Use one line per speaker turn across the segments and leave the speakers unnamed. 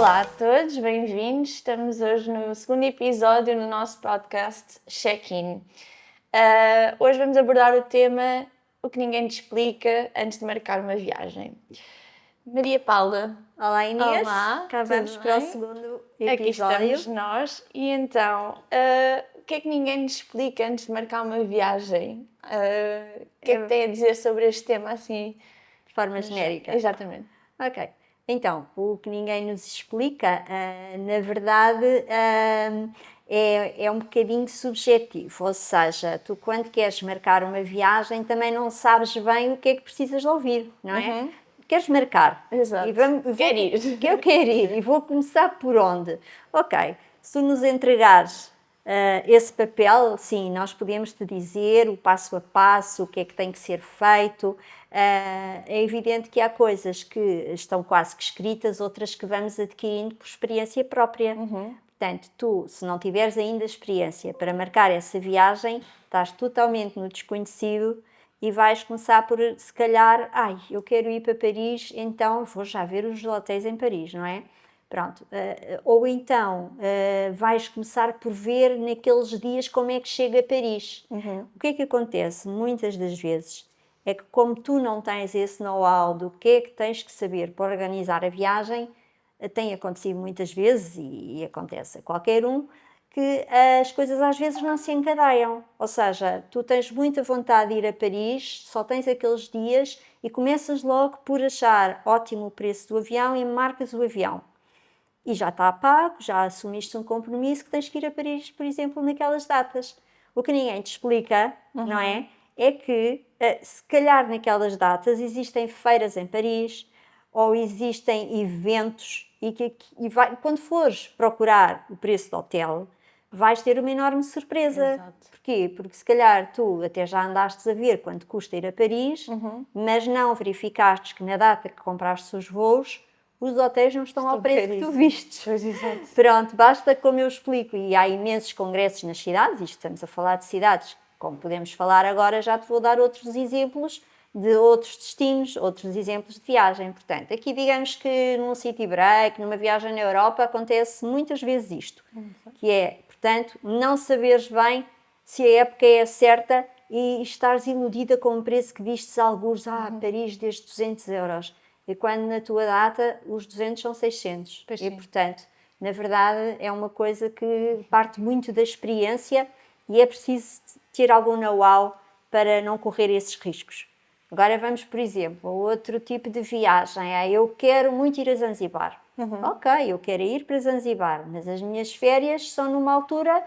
Olá a todos, bem-vindos. Estamos hoje no segundo episódio no nosso podcast Check-in. Hoje vamos abordar o tema o que ninguém te explica antes de marcar uma viagem. Maria Paula.
Olá Inês,
Olá,
cá vamos
tudo
para o
bem?
segundo
Aqui
episódio.
estamos nós. E então, o que é que ninguém nos explica antes de marcar uma viagem? O que é que tem a dizer sobre este tema assim?
De forma genérica.
Exatamente.
Ok, então, o que ninguém nos explica, na verdade, é um bocadinho subjetivo, ou seja, tu quando queres marcar uma viagem também não sabes bem o que é que precisas de ouvir, não é? Queres marcar?
Exato.
Quero ir. Eu quero ir e vou começar por onde? Ok, se tu nos entregares esse papel, sim, nós podemos te dizer o passo a passo, o que é que tem que ser feito. É evidente que há coisas que estão quase que escritas, outras que vamos adquirindo por experiência própria. Portanto, tu, se não tiveres ainda experiência para marcar essa viagem, estás totalmente no desconhecido e vais começar por, se calhar, eu quero ir para Paris, então vou já ver os hotéis em Paris, não é? Pronto. Ou então vais começar por ver naqueles dias como é que chega a Paris. O que é que acontece muitas das vezes é que, como tu não tens esse know-how do que é que tens que saber para organizar a viagem, tem acontecido muitas vezes e acontece a qualquer um, que as coisas às vezes não se encadeiam. Ou seja, tu tens muita vontade de ir a Paris, só tens aqueles dias e começas logo por achar ótimo o preço do avião e marcas o avião. E já está pago, já assumiste um compromisso que tens que ir a Paris, por exemplo, naquelas datas. O que ninguém te explica, não é? É que, se calhar naquelas datas existem feiras em Paris ou existem eventos quando fores procurar o preço do hotel, vais ter uma enorme surpresa.
Exato.
Porquê? Porque se calhar tu até já andaste a ver quanto custa ir a Paris, mas não verificaste que na data que compraste os voos, os hotéis não estão ao preço que tu vistes.
Pois, exato.
Pronto, basta como eu explico, e há imensos congressos nas cidades, isto estamos a falar de cidades, como podemos falar agora, já te vou dar outros exemplos de outros destinos, outros exemplos de viagem. Portanto, aqui digamos que num city break, numa viagem na Europa, acontece muitas vezes isto, que é, portanto, não saberes bem se a época é certa e estares iludida com o preço que vistes algures, Paris desde 200 euros. E quando na tua data os 200 são 600.
Pois
e,
sim.
portanto, na verdade é uma coisa que parte muito da experiência e é preciso ter algum know-how para não correr esses riscos. Agora vamos, por exemplo, a outro tipo de viagem. Eu quero muito ir a Zanzibar. Ok, eu quero ir para Zanzibar, mas as minhas férias são numa altura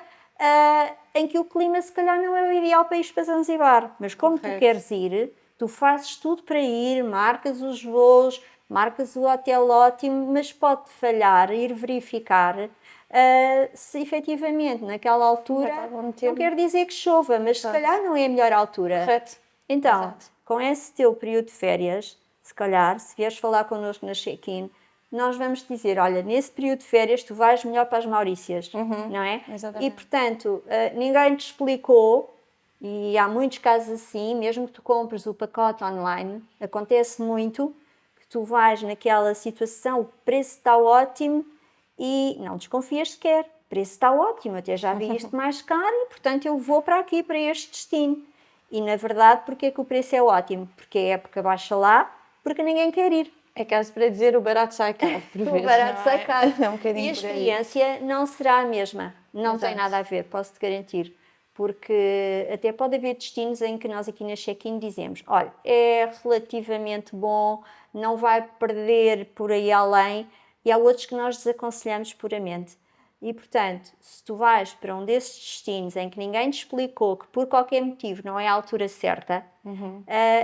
em que o clima se calhar não é o ideal para ir para Zanzibar. Mas como tu queres ir, tu fazes tudo para ir, marcas os voos, marcas o hotel ótimo, mas pode falhar, ir verificar se efetivamente naquela altura, não quer dizer que chova, mas se calhar não é a melhor altura.
Correto.
Então,
Exato.
com esse teu período de férias, se calhar, se vieres falar connosco na check-in, nós vamos te dizer, olha, nesse período de férias tu vais melhor para as Maurícias, não é?
Exatamente.
E, portanto, ninguém te explicou, e há muitos casos assim, mesmo que tu compres o pacote online, acontece muito que tu vais naquela situação, o preço está ótimo e não desconfias sequer, o preço está ótimo, até já vi isto mais caro e, portanto, eu vou para aqui, para este destino. E, na verdade, porque é que o preço é ótimo? Porque a época baixa lá, porque ninguém quer ir.
É caso para dizer o barato sai caro, por vezes,
O barato
não
sai caro.
É um bocadinho
E a
por aí.
experiência não será a mesma. Não tem
Exato.
nada a ver, posso-te garantir. Porque até pode haver destinos em que nós aqui na check-in dizemos, olha, é relativamente bom, não vai perder por aí além, e há outros que nós desaconselhamos puramente. E, portanto, se tu vais para um desses destinos em que ninguém te explicou que por qualquer motivo não é a altura certa,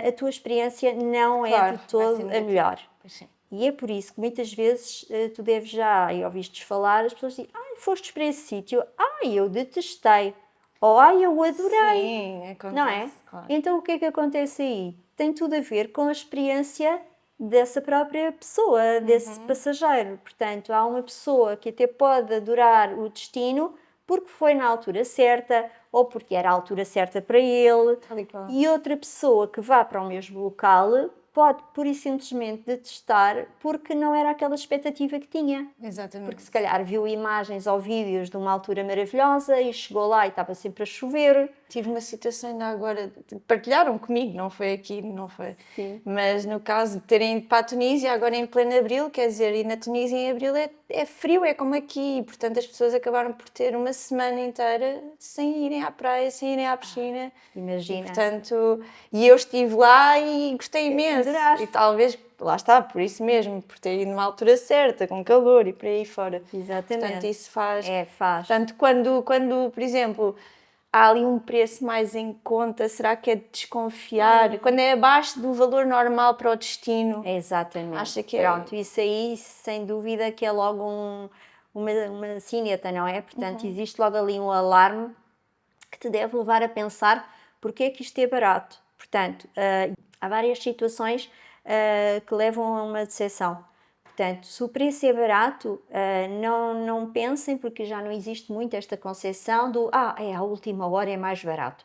a tua experiência não
Claro,
é de todo
vai ser
a
negativa.
melhor.
Pois sim.
E é por isso que muitas vezes tu deves já, e ouvistes falar, as pessoas dizem, fostes para esse sítio, eu detestei, ou eu adorei.
Sim, acontece,
Não é?
claro.
Então o que é que acontece aí? Tem tudo a ver com a experiência dessa própria pessoa, desse passageiro. Portanto, há uma pessoa que até pode adorar o destino porque foi na altura certa ou porque era a altura certa para ele,
Tal e qual.
e outra pessoa que vá para o mesmo local pode pura e simplesmente detestar porque não era aquela expectativa que tinha.
Exatamente.
Porque se calhar viu imagens ou vídeos de uma altura maravilhosa e chegou lá e estava sempre a chover.
Tive uma situação ainda agora, partilharam comigo, não foi aqui, não foi?
Sim.
Mas no caso de terem ido para a Tunísia agora em pleno abril, quer dizer, e na Tunísia em abril é frio, é como aqui, e, portanto as pessoas acabaram por ter uma semana inteira sem irem à praia, sem irem à piscina.
Imagina.
E, portanto, e eu estive lá e gostei imenso.
Adoraste.
E talvez, lá está, por isso mesmo, por ter ido numa altura certa, com calor e por aí fora.
Exatamente.
Portanto, isso faz.
Faz.
Portanto, quando, por exemplo, há ali um preço mais em conta, será que é de desconfiar? Quando é abaixo do valor normal para o destino,
Exatamente.
acha que é?
Pronto, isso aí, sem dúvida, que é logo uma sineta, não é? Portanto, existe logo ali um alarme que te deve levar a pensar porque é que isto é barato. Portanto, há várias situações que levam a uma decepção. Portanto, se o preço é barato, não pensem, porque já não existe muito esta concepção do é à última hora é mais barato.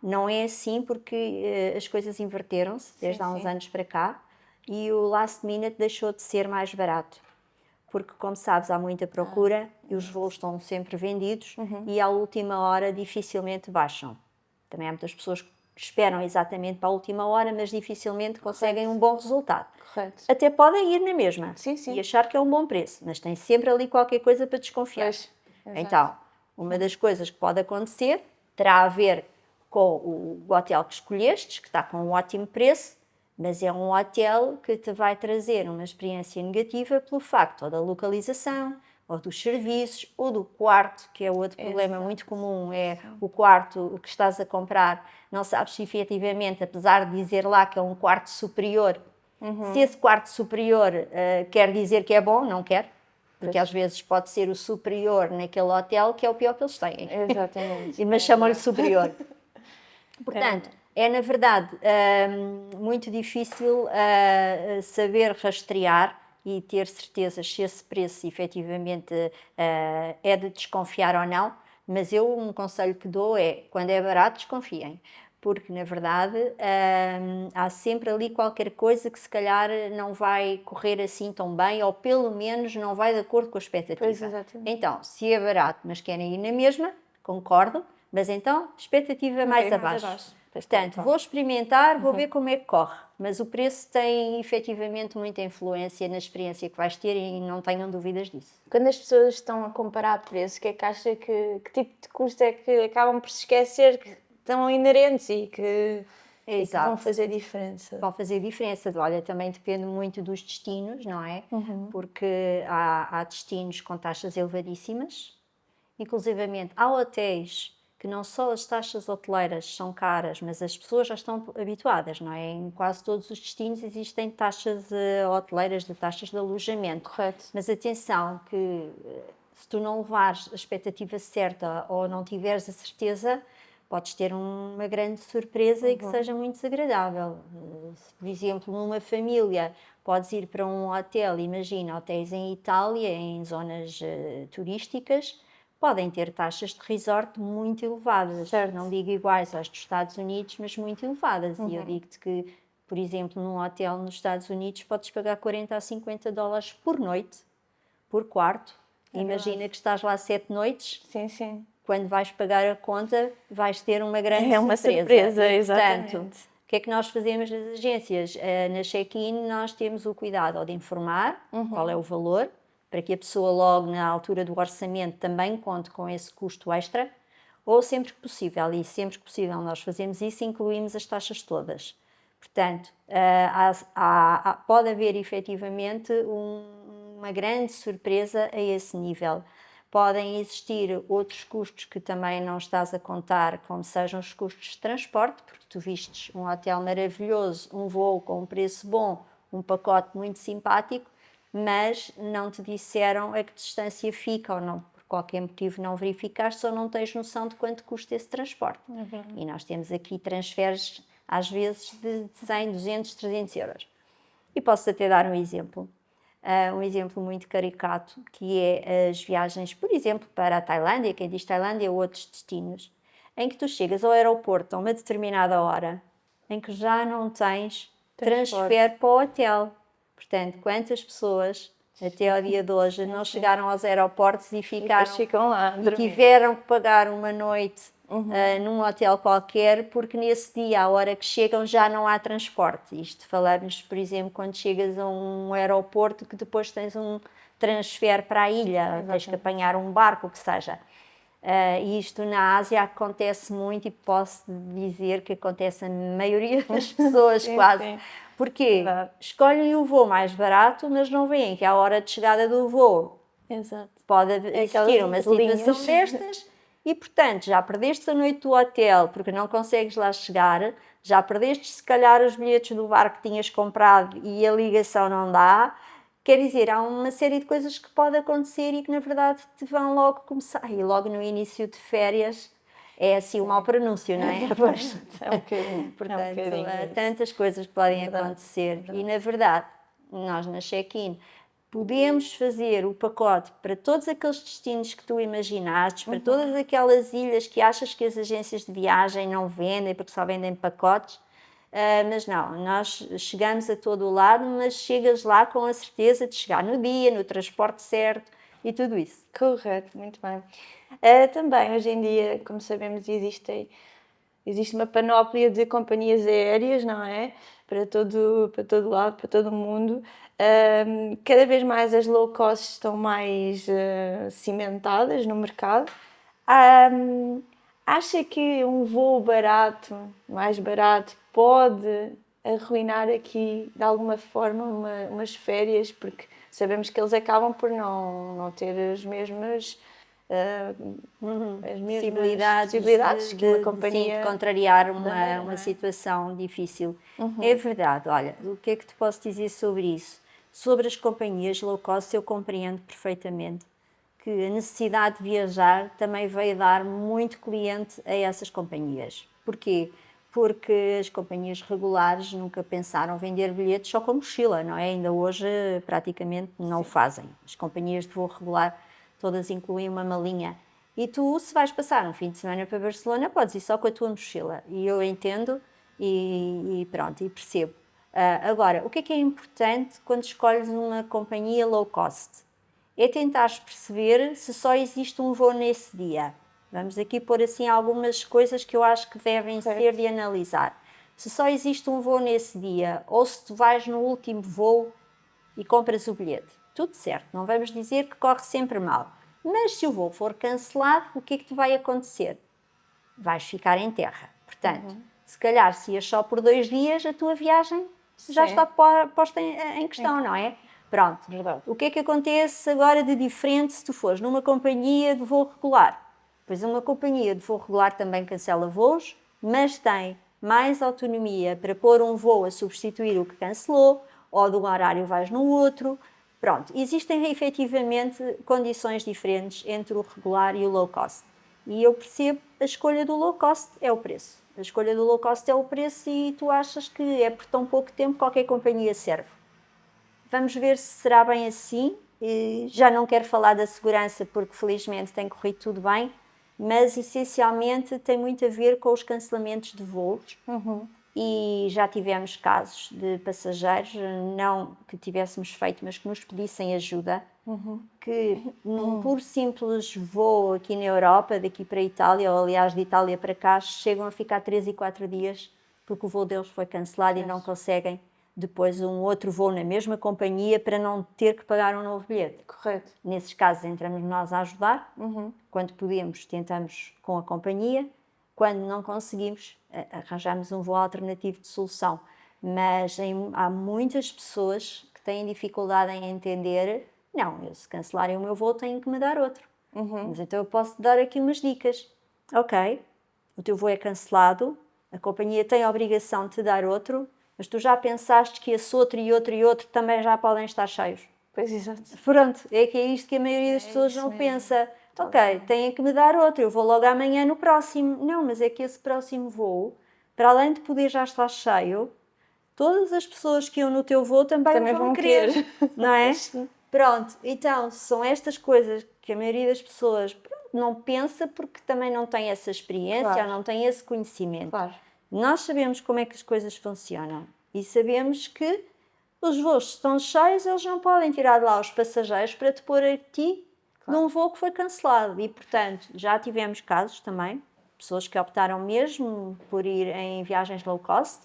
Não é assim, porque as coisas inverteram-se desde há uns anos para cá e o last minute deixou de ser mais barato. Porque, como sabes, há muita procura e os voos estão sempre vendidos e à última hora dificilmente baixam. Também há muitas pessoas que esperam exatamente para a última hora, mas dificilmente conseguem um bom resultado.
Correto.
Até podem ir na mesma
Sim, sim.
e achar que é um bom preço, mas tem sempre ali qualquer coisa para desconfiar.
Pois, exato.
Então, uma das coisas que pode acontecer terá a ver com o hotel que escolhestes, que está com um ótimo preço, mas é um hotel que te vai trazer uma experiência negativa pelo facto ou da localização, ou dos serviços, ou do quarto, que é outro problema muito comum, é o quarto que estás a comprar, não sabes se efetivamente, apesar de dizer lá que é um quarto superior, se esse quarto superior quer dizer que é bom, não quer, porque às vezes pode ser o superior naquele hotel que é o pior que eles têm.
Exatamente.
Mas chamam-lhe superior. Portanto, é na verdade muito difícil saber rastrear e ter certeza se esse preço efetivamente é de desconfiar ou não, mas um conselho que dou é, quando é barato, desconfiem, porque na verdade há sempre ali qualquer coisa que se calhar não vai correr assim tão bem, ou pelo menos não vai de acordo com a expectativa.
Pois, exatamente.
Então, se é barato, mas querem ir na mesma, concordo, mas então, expectativa mais abaixo. Portanto, vou experimentar, vou ver como é que corre. Mas o preço tem efetivamente muita influência na experiência que vais ter e não tenham dúvidas disso.
Quando as pessoas estão a comparar preços, o que é que acha que tipo de custo é que acabam por se esquecer que estão inerentes e que vão fazer diferença?
Vão fazer diferença. Olha, também depende muito dos destinos, não é? Porque há destinos com taxas elevadíssimas. Inclusivamente, há hotéis que não só as taxas hoteleiras são caras, mas as pessoas já estão habituadas, não é? Em quase todos os destinos existem taxas hoteleiras, de taxas de alojamento.
Correto.
Mas atenção que se tu não levares a expectativa certa ou não tiveres a certeza, podes ter uma grande surpresa e que seja muito desagradável. Por exemplo, numa família, podes ir para um hotel, imagina, hotéis em Itália, em zonas turísticas, podem ter taxas de resort muito elevadas.
Certo.
Não digo iguais às dos Estados Unidos, mas muito elevadas. E eu digo-te que, por exemplo, num hotel nos Estados Unidos, podes pagar 40 a 50 dólares por noite, por quarto. Imagina que estás lá 7 noites.
Sim, sim.
Quando vais pagar a conta, vais ter uma grande
É uma surpresa, exatamente.
Portanto, o que é que nós fazemos nas agências? Na check-in nós temos o cuidado de informar qual é o valor, para que a pessoa logo na altura do orçamento também conte com esse custo extra, ou sempre que possível, e sempre que possível nós fazemos isso, incluímos as taxas todas. Portanto, pode haver efetivamente uma grande surpresa a esse nível. Podem existir outros custos que também não estás a contar, como sejam os custos de transporte, porque tu vistes um hotel maravilhoso, um voo com um preço bom, um pacote muito simpático, mas não te disseram a que distância fica, ou não, por qualquer motivo não verificaste, ou não tens noção de quanto custa esse transporte. E nós temos aqui transferes, às vezes, de 100, 200, 300 euros. E posso até dar um exemplo muito caricato, que é as viagens, por exemplo, para a Tailândia, quem diz Tailândia, ou outros destinos, em que tu chegas ao aeroporto a uma determinada hora, em que já não tens transfere para o hotel. Portanto, quantas pessoas até ao dia de hoje não chegaram aos aeroportos e
ficam lá a
e
dormir.
tiveram que pagar uma noite num hotel qualquer, porque nesse dia, à hora que chegam, já não há transporte. Isto falamos, por exemplo, quando chegas a um aeroporto que depois tens um transfer para a ilha, tens que apanhar um barco, o que seja. E isto na Ásia acontece muito e posso dizer que acontece a maioria das pessoas
Sim,
quase.
sim.
Porquê?
Verdade.
Escolhem o voo mais barato, mas não veem que à hora de chegada do voo
Exato.
pode existir
aquelas
uma situação
linhas.
destas e, portanto, já perdeste a noite do hotel porque não consegues lá chegar, já perdeste, se calhar, os bilhetes do barco que tinhas comprado e a ligação não dá. Quer dizer, há uma série de coisas que pode acontecer e que, na verdade, te vão logo começar. E logo no início de férias é assim um mau pronúncio, não é? Pois.
É um bocadinho.
Portanto,
é um bocadinho
há
isso.
tantas coisas que podem
Verdade,
acontecer. E, na verdade, nós na check-in podemos fazer o pacote para todos aqueles destinos que tu imaginaste, para todas aquelas ilhas que achas que as agências de viagem não vendem, porque só vendem pacotes. Mas não, nós chegamos a todo o lado, mas chegas lá com a certeza de chegar no dia, no transporte certo e tudo isso.
Correto, muito bem. Também, hoje em dia, como sabemos, existe uma panóplia de companhias aéreas, não é? Para todo lado, para todo o mundo. Cada vez mais as low cost estão mais cimentadas no mercado. Acha que um voo barato, mais barato, pode arruinar aqui de alguma forma umas férias? Porque sabemos que eles acabam por não ter as mesmas possibilidades que uma companhia
de contrariar
da Madeira, não
uma
é?
situação difícil. É verdade, olha, o que é que te posso dizer sobre isso? Sobre as companhias low cost, eu compreendo perfeitamente que a necessidade de viajar também veio dar muito cliente a essas companhias. Porquê? Porque as companhias regulares nunca pensaram vender bilhetes só com mochila, não é? Ainda hoje praticamente não o fazem. As companhias de voo regular todas incluem uma malinha. E tu, se vais passar um fim de semana para Barcelona, podes ir só com a tua mochila. E eu entendo e pronto, e percebo. Agora, o que é importante quando escolhes uma companhia low cost? É tentares perceber se só existe um voo nesse dia. Vamos aqui pôr assim algumas coisas que eu acho que devem ser de analisar. Se só existe um voo nesse dia, ou se tu vais no último voo e compras o bilhete. Tudo certo, não vamos dizer que corre sempre mal. Mas se o voo for cancelado, o que é que te vai acontecer? Vais ficar em terra. Portanto, se calhar se ias só por 2 dias, a tua viagem já
Sim.
está posta em questão, não é? Pronto.
Verdade.
O que é que acontece agora de diferente se tu fores numa companhia de voo regular? Pois uma companhia de voo regular também cancela voos, mas tem mais autonomia para pôr um voo a substituir o que cancelou, ou de um horário vais no outro. Pronto, existem efetivamente condições diferentes entre o regular e o low cost. E eu percebo, a escolha do low cost é o preço. A escolha do low cost é o preço e tu achas que é por tão pouco tempo que qualquer companhia serve. Vamos ver se será bem assim. Já não quero falar da segurança porque felizmente tem corrido tudo bem, mas essencialmente tem muito a ver com os cancelamentos de voos. E já tivemos casos de passageiros, não que tivéssemos feito, mas que nos pedissem ajuda, que num puro simples voo aqui na Europa, daqui para a Itália, ou aliás de Itália para cá, chegam a ficar 3 e 4 dias porque o voo deles foi cancelado e não conseguem depois um outro voo na mesma companhia para não ter que pagar um novo bilhete.
Correto.
Nesses casos entramos nós a ajudar, quando podemos tentamos com a companhia, quando não conseguimos arranjamos um voo alternativo de solução. Mas há muitas pessoas que têm dificuldade em entender, não, eu, se cancelarem o meu voo tenho que me dar outro. Mas então eu posso dar aqui umas dicas. Ok, o teu voo é cancelado, a companhia tem a obrigação de te dar outro, mas tu já pensaste que esse outro e outro e outro também já podem estar cheios.
Pois, exato.
Pronto, é que é isto que a maioria das pessoas não pensa. Ok, têm que me dar outro, eu vou logo amanhã no próximo. Não, mas é que esse próximo voo, para além de poder já estar cheio, todas as pessoas que iam no teu voo também vão querer, não é? Pronto, então são estas coisas que a maioria das pessoas não pensa porque também não tem essa experiência,
Claro.
não tem esse conhecimento.
Claro.
Nós sabemos como é que as coisas funcionam E sabemos que os voos estão cheios, eles não podem tirar de lá os passageiros para te pôr a ti num voo que foi cancelado. E, portanto, já tivemos casos também, pessoas que optaram mesmo por ir em viagens low cost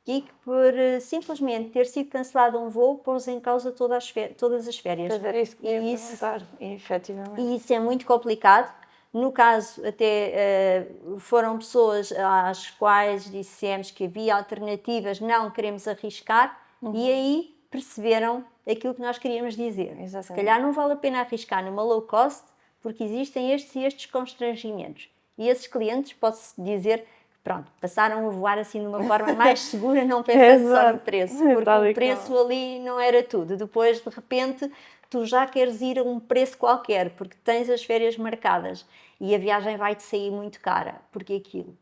e que por simplesmente ter sido cancelado um voo pôs em causa todas as férias.
Pois era isso que ia
E isso,
perguntar, efetivamente.
e isso é muito complicado. No caso, até foram pessoas às quais dissemos que havia alternativas, não queremos arriscar, e aí perceberam aquilo que nós queríamos dizer.
Exatamente.
Se calhar não vale a pena arriscar numa low cost, porque existem estes e estes constrangimentos. E esses clientes, posso dizer, pronto, passaram a voar assim de uma forma mais segura, não pensando só no preço, porque o preço ali não era tudo. Depois, de repente, tu já queres ir a um preço qualquer, porque tens as férias marcadas e a viagem vai-te sair muito cara. Porque aquilo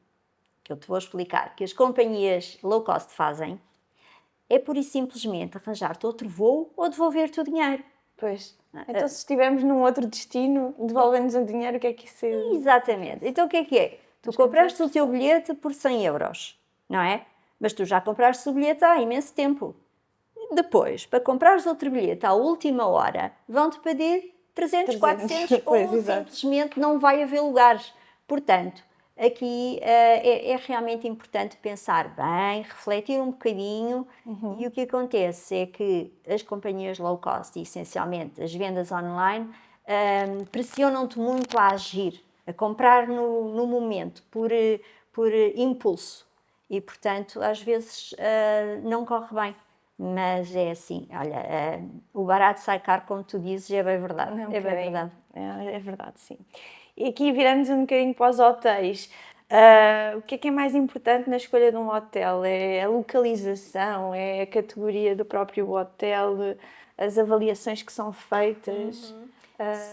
que eu te vou explicar, que as companhias low cost fazem, é pura e simplesmente arranjar-te outro voo ou devolver-te o dinheiro.
Pois. Então, se estivermos num outro destino, devolvendo-nos o dinheiro, o que é que isso é?
Exatamente. Então, o que é? Tu compraste o teu bilhete por 100 euros, não é? Mas tu já compraste o bilhete há imenso tempo. Depois, para comprares outro bilhete à última hora, vão-te pedir 300, 400
Pois,
ou
exato.
simplesmente não vai haver lugares. Portanto, aqui é realmente importante pensar bem, refletir um bocadinho, e o que acontece é que as companhias low cost, e essencialmente as vendas online, pressionam-te muito a agir, a comprar no momento, por impulso. E, portanto, às vezes não corre bem. Mas é assim, olha, o barato sai caro, como tu dizes, é bem verdade.
Não,
É bem verdade.
É verdade, sim. E aqui viramos um bocadinho para os hotéis. O que é mais importante na escolha de um hotel? É a localização, é a categoria do próprio hotel, as avaliações que são feitas?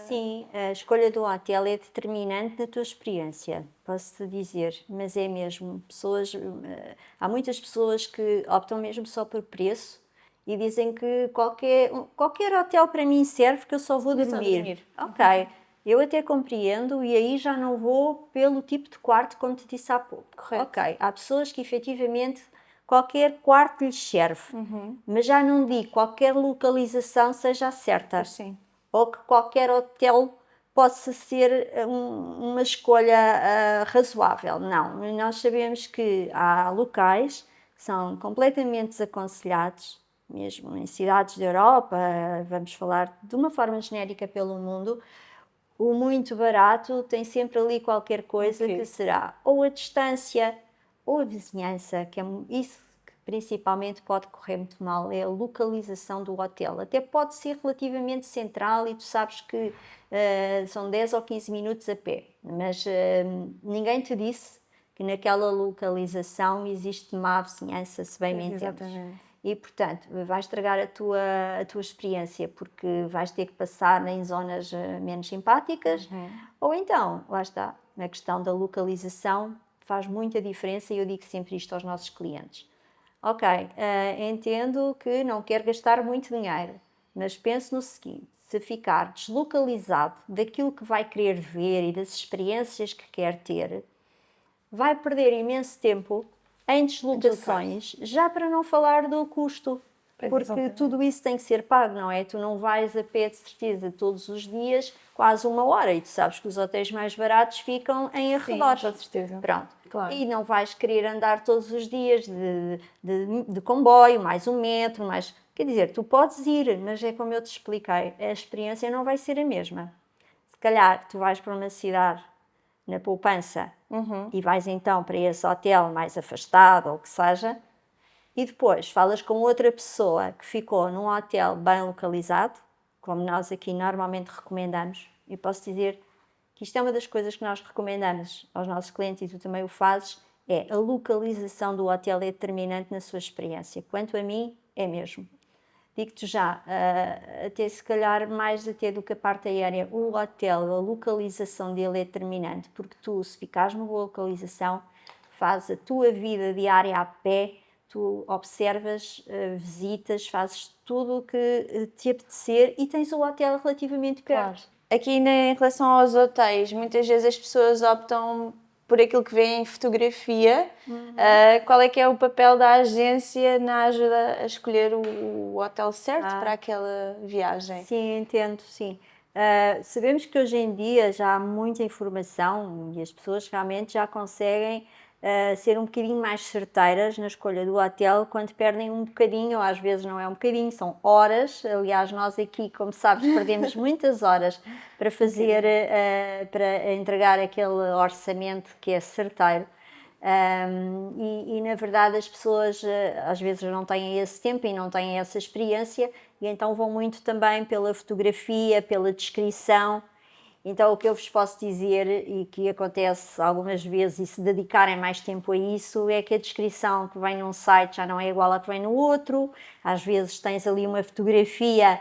Sim, a escolha do hotel é determinante na tua experiência, posso-te dizer, mas é mesmo. Há muitas pessoas que optam mesmo só por preço e dizem que qualquer hotel para mim serve, que eu só vou dormir. Ok, eu até compreendo, e aí já não vou pelo tipo de quarto, como te disse há pouco.
Correto.
Ok, há pessoas que efetivamente qualquer quarto lhes serve, mas já não digo qualquer localização seja a certa.
Pois sim.
Ou que qualquer hotel possa ser uma escolha razoável. Não, nós sabemos que há locais que são completamente desaconselhados, mesmo em cidades da Europa, vamos falar de uma forma genérica pelo mundo. O muito barato tem sempre ali qualquer coisa que será ou a distância ou a vizinhança, que é isso que principalmente pode correr muito mal, é a localização do hotel. Até pode ser relativamente central e tu sabes que são 10 ou 15 minutos a pé, mas ninguém te disse que naquela localização existe má vizinhança, se bem me entendes.
Exatamente.
E, portanto, vais estragar a tua experiência, porque vais ter que passar em zonas menos simpáticas, ou então, lá está, na questão da localização faz muita diferença, e eu digo sempre isto aos nossos clientes. Ok, entendo que não quer gastar muito dinheiro, mas pense no seguinte: se ficar deslocalizado daquilo que vai querer ver e das experiências que quer ter, vai perder imenso tempo em deslocações, já para não falar do custo, porque
exatamente.
tudo isso tem que ser pago, não é? Tu não vais a pé de certeza todos os dias, quase uma hora, e tu sabes que os hotéis mais baratos ficam em arredores.
Com certeza.
Pronto.
Claro.
E não vais querer andar todos os dias de comboio, mais um metro, mais... Quer dizer, tu podes ir, mas é como eu te expliquei, a experiência não vai ser a mesma. Se calhar tu vais para uma cidade na poupança e vais então para esse hotel mais afastado, ou o que seja, e depois falas com outra pessoa que ficou num hotel bem localizado, como nós aqui normalmente recomendamos. E posso dizer que isto é uma das coisas que nós recomendamos aos nossos clientes, e tu também o fazes, é a localização do hotel é determinante na sua experiência. Quanto a mim, é mesmo. Digo-te já, até se calhar mais até do que a parte aérea, o hotel, a localização dele é determinante, porque tu, se ficares numa boa localização, fazes a tua vida diária a pé, tu observas, visitas, fazes tudo o que te apetecer e tens o hotel relativamente perto.
Claro. Aqui em relação aos hotéis, muitas vezes as pessoas optam por aquilo que vê em fotografia, qual é que é o papel da agência na ajuda a escolher o hotel certo para aquela viagem?
Sim, entendo, sim. Sabemos que hoje em dia já há muita informação e as pessoas realmente já conseguem ser um bocadinho mais certeiras na escolha do hotel quando perdem um bocadinho, ou às vezes não é um bocadinho, são horas. Aliás, nós aqui, como sabes, perdemos muitas horas para fazer, para entregar aquele orçamento que é certeiro. E na verdade as pessoas às vezes não têm esse tempo e não têm essa experiência e então vão muito também pela fotografia, pela descrição. Então o que eu vos posso dizer e que acontece algumas vezes e se dedicarem mais tempo a isso é que a descrição que vem num site já não é igual à que vem no outro. Às vezes tens ali uma fotografia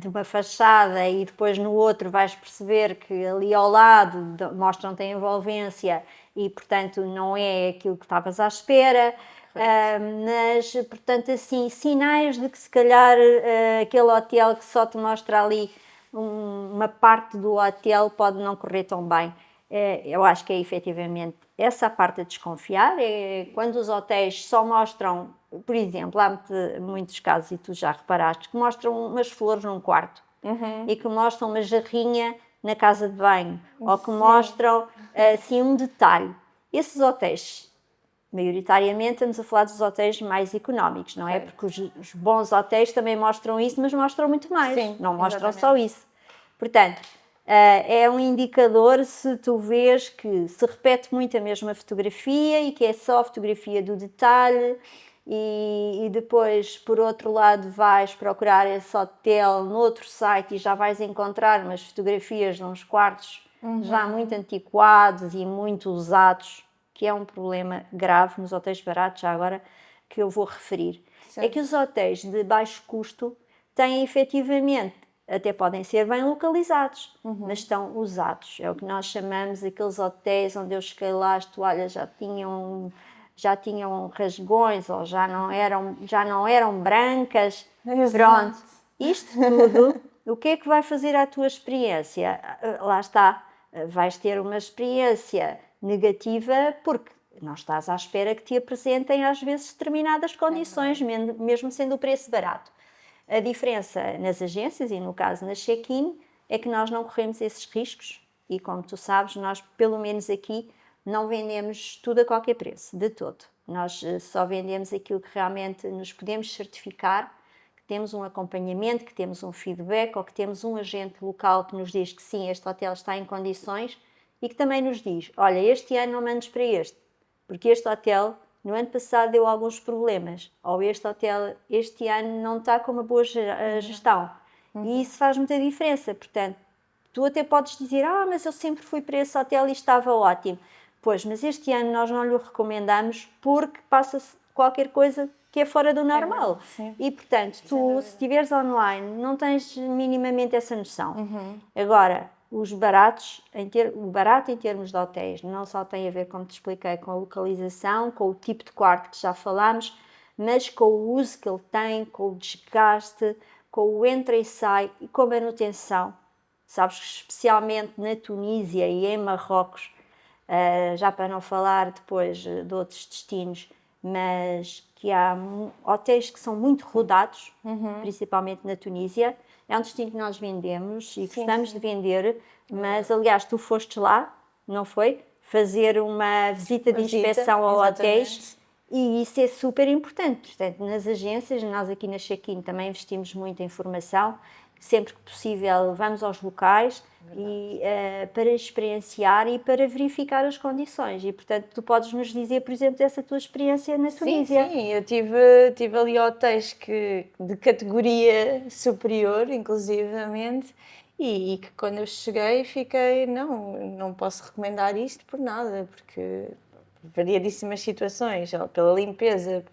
de uma fachada e depois no outro vais perceber que ali ao lado mostram-te a envolvência e portanto não é aquilo que estavas à espera. Mas portanto assim, sinais de que se calhar aquele hotel que só te mostra ali uma parte do hotel pode não correr tão bem. Eu acho que é efetivamente essa a parte a desconfiar, é quando os hotéis só mostram, por exemplo, há muitos casos, e tu já reparaste, que mostram umas flores num quarto e que mostram uma jarrinha na casa de banho, ou que mostram assim um detalhe. Esses hotéis, maioritariamente estamos a falar dos hotéis mais económicos, não é? Porque os bons hotéis também mostram isso, mas mostram muito mais,
Sim,
não mostram
exatamente.
só isso. Portanto, é um indicador se tu vês que se repete muito a mesma fotografia e que é só a fotografia do detalhe e depois, por outro lado, vais procurar esse hotel noutro site e já vais encontrar umas fotografias de uns quartos já muito antiquados e muito usados, que é um problema grave nos hotéis baratos, já agora que eu vou referir.
Certo.
É que os hotéis de baixo custo têm efetivamente, até podem ser bem localizados, mas estão usados. É o que nós chamamos aqueles hotéis onde eu cheguei lá, as toalhas já tinham rasgões ou já não eram brancas.
Exato.
Pronto, isto tudo, o que é que vai fazer à tua experiência? Lá está, vais ter uma experiência negativa porque não estás à espera que te apresentem às vezes determinadas condições, mesmo sendo o preço barato. A diferença nas agências e no caso na check-in é que nós não corremos esses riscos e como tu sabes, nós pelo menos aqui não vendemos tudo a qualquer preço, de todo. Nós só vendemos aquilo que realmente nos podemos certificar, que temos um acompanhamento, que temos um feedback ou que temos um agente local que nos diz que sim, este hotel está em condições e que também nos diz, olha, este ano não mandes para este, porque este hotel no ano passado deu alguns problemas, ou este hotel este ano não está com uma boa gestão. E isso faz muita diferença, portanto, tu até podes dizer, mas eu sempre fui para esse hotel e estava ótimo. Pois, mas este ano nós não lhe recomendamos porque passa-se qualquer coisa que é fora do normal. E, portanto, tu, se estiveres online, não tens minimamente essa noção. Agora, os baratos, o barato em termos de hotéis não só tem a ver, como te expliquei, com a localização, com o tipo de quarto que já falámos, mas com o uso que ele tem, com o desgaste, com o entra e sai e com a manutenção. Sabes que especialmente na Tunísia e em Marrocos, já para não falar depois de outros destinos, mas que há hotéis que são muito rodados, principalmente na Tunísia. É um destino que nós vendemos e gostamos de vender, mas aliás tu foste lá, não foi? Fazer uma visita de inspeção a hotéis e isso é super importante. Portanto, nas agências, nós aqui na Check-in também investimos muito em formação, sempre que possível vamos aos locais e, para experienciar e para verificar as condições. E, portanto, tu podes nos dizer, por exemplo, dessa tua experiência na Tunísia.
Sim, eu tive ali hotéis de categoria superior, inclusivamente, e que quando eu cheguei fiquei, não posso recomendar isto por nada, porque variadíssimas situações, pela limpeza,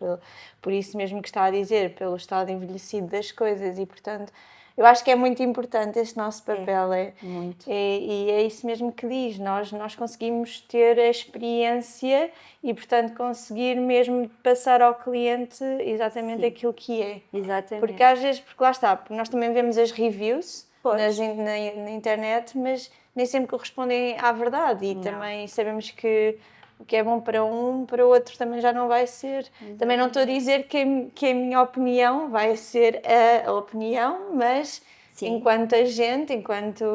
por isso mesmo que está a dizer, pelo estado envelhecido das coisas e, portanto, eu acho que é muito importante este nosso papel.
Muito.
E é isso mesmo que diz, nós conseguimos ter a experiência e, portanto, conseguir mesmo passar ao cliente exatamente aquilo que é.
Exatamente.
Porque às vezes, porque lá está, porque nós também vemos as reviews na internet, mas nem sempre correspondem à verdade e também sabemos que o que é bom para um, para o outro também já não vai ser. Também não estou a dizer que a minha opinião vai ser a opinião, mas enquanto agente, enquanto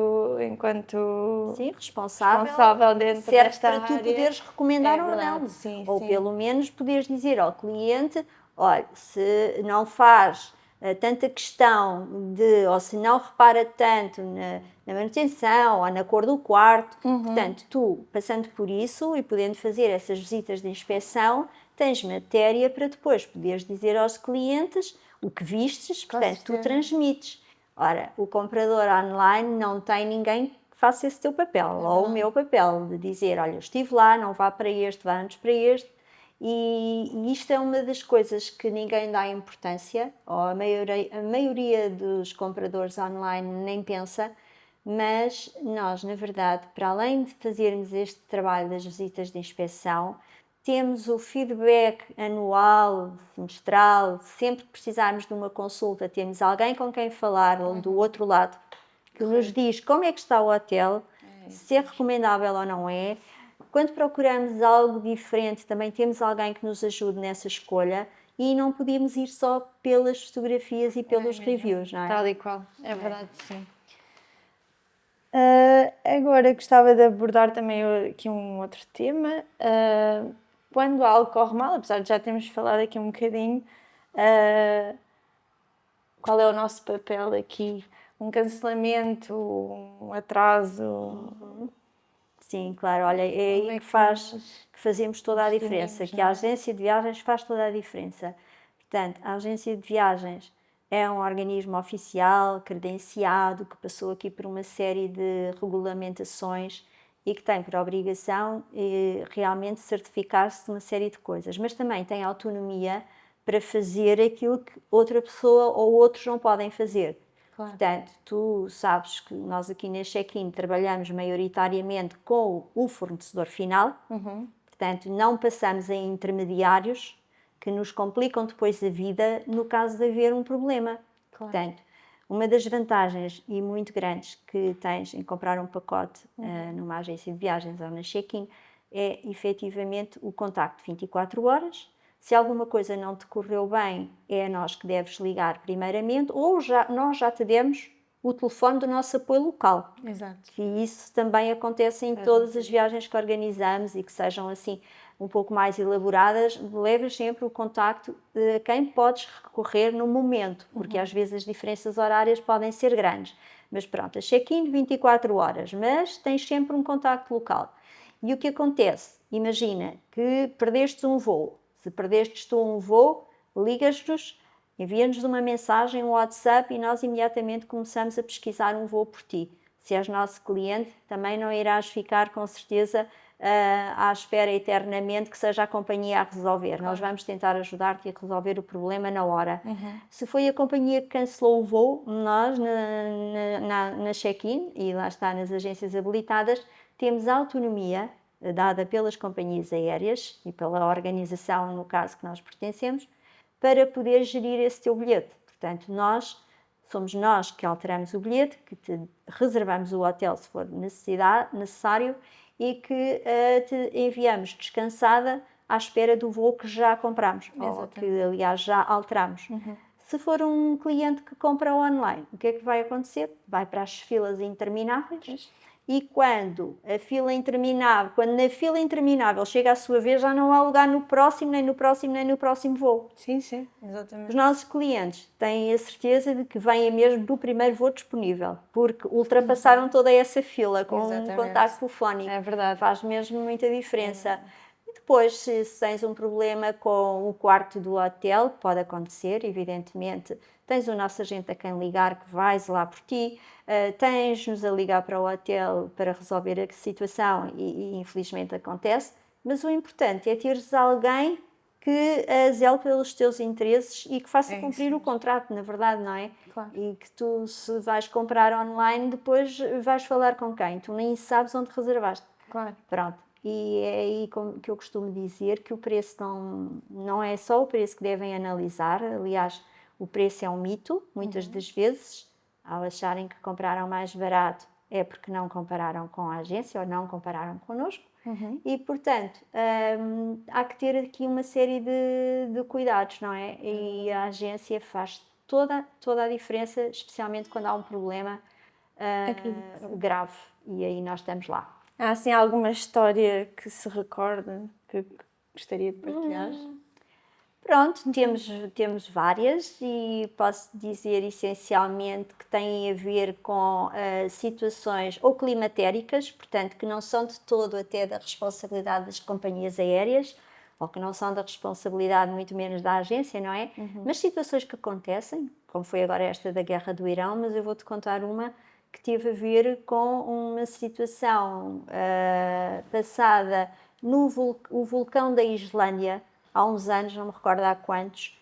sim,
responsável dentro
serve
desta
para tu
área,
poderes recomendar ou
verdade,
não.
sim,
Ou
sim.
pelo menos poderes dizer ao cliente, olha, se não faz tanta questão de, ou se não repara tanto na manutenção ou na cor do quarto, portanto, tu, passando por isso e podendo fazer essas visitas de inspeção, tens matéria para depois poderes dizer aos clientes o que vistes, portanto, tu transmites. Ora, o comprador online não tem ninguém que faça esse teu papel, ou o meu papel, de dizer, olha, estive lá, não vá para este, vá antes para este, e isto é uma das coisas que ninguém dá importância, ou a maioria dos compradores online nem pensa, mas nós, na verdade, para além de fazermos este trabalho das visitas de inspeção, temos o feedback anual, semestral, sempre que precisarmos de uma consulta, temos alguém com quem falar, ou do outro lado, que nos diz como é que está o hotel, se é recomendável ou não é. Quando procuramos algo diferente, também temos alguém que nos ajude nessa escolha e não podemos ir só pelas fotografias e pelos reviews, não é?
Tal e qual, é verdade, sim. Agora gostava de abordar também aqui um outro tema. Quando algo corre mal, apesar de já termos falado aqui um bocadinho, qual é o nosso papel aqui? Um cancelamento, um atraso?
Sim, claro, olha, é aí que fazemos toda a diferença, que a agência de viagens faz toda a diferença. Portanto, a agência de viagens é um organismo oficial, credenciado, que passou aqui por uma série de regulamentações e que tem por obrigação realmente certificar-se de uma série de coisas, mas também tem autonomia para fazer aquilo que outra pessoa ou outros não podem fazer. Claro. Portanto, tu sabes que nós aqui na Check-in trabalhamos maioritariamente com o fornecedor final, portanto, não passamos em intermediários que nos complicam depois a vida no caso de haver um problema. Claro. Portanto, uma das vantagens e muito grandes que tens em comprar um pacote numa agência de viagens ou na Check-in é efetivamente o contacto 24 horas. Se alguma coisa não te correu bem, é a nós que deves ligar primeiramente, ou nós já te demos o telefone do nosso apoio local.
Exato.
E isso também acontece em todas as viagens que organizamos e que sejam assim um pouco mais elaboradas, levas sempre o contacto de quem podes recorrer no momento, porque às vezes as diferenças horárias podem ser grandes. Mas pronto, a check-in de 24 horas, mas tens sempre um contacto local. E o que acontece? Imagina que perdeste um voo. Se perdestes tu um voo, ligas-nos, envia-nos uma mensagem, um WhatsApp e nós imediatamente começamos a pesquisar um voo por ti. Se és nosso cliente, também não irás ficar com certeza à espera eternamente que seja a companhia a resolver. Nós vamos tentar ajudar-te a resolver o problema na hora. Se foi a companhia que cancelou o voo, nós na check-in, e lá está nas agências habilitadas, temos autonomia dada pelas companhias aéreas e pela organização, no caso que nós pertencemos, para poder gerir esse teu bilhete. Portanto, somos nós que alteramos o bilhete, que te reservamos o hotel se for necessário e que te enviamos descansada à espera do voo que já compramos, ou que aliás já alteramos. Se for um cliente que compra online, o que é que vai acontecer? Vai para as filas intermináveis. E quando na fila interminável chega a sua vez, já não há lugar no próximo, nem no próximo, nem no próximo voo.
Sim, sim, exatamente.
Os nossos clientes têm a certeza de que vêm mesmo do primeiro voo disponível, porque ultrapassaram toda essa fila com um contacto telefónico.
É verdade.
Faz mesmo muita diferença. E depois, se tens um problema com o quarto do hotel, pode acontecer, evidentemente, tens o nosso agente a quem ligar, que vais lá por ti, tens-nos a ligar para o hotel para resolver a situação e infelizmente acontece, mas o importante é teres alguém que zele pelos teus interesses e que faça cumprir o contrato, na verdade, não é?
Claro.
E que tu, se vais comprar online, depois vais falar com quem? Tu nem sabes onde reservaste.
Claro.
Pronto. E é aí que eu costumo dizer que o preço não é só o preço que devem analisar. Aliás, o preço é um mito, muitas das vezes, ao acharem que compraram mais barato, é porque não compararam com a agência ou não compararam connosco. E, portanto, há que ter aqui uma série de cuidados, não é? E a agência faz toda a diferença, especialmente quando há um problema grave. E aí nós estamos lá.
Há assim alguma história que se recorde que gostaria de partilhar?
Pronto, temos várias e posso dizer essencialmente que têm a ver com situações ou climatéricas, portanto, que não são de todo até da responsabilidade das companhias aéreas, ou que não são da responsabilidade muito menos da agência, não é? Mas situações que acontecem, como foi agora esta da guerra do Irão, mas eu vou-te contar uma que teve a ver com uma situação passada no o vulcão da Islândia, há uns anos, não me recordo há quantos,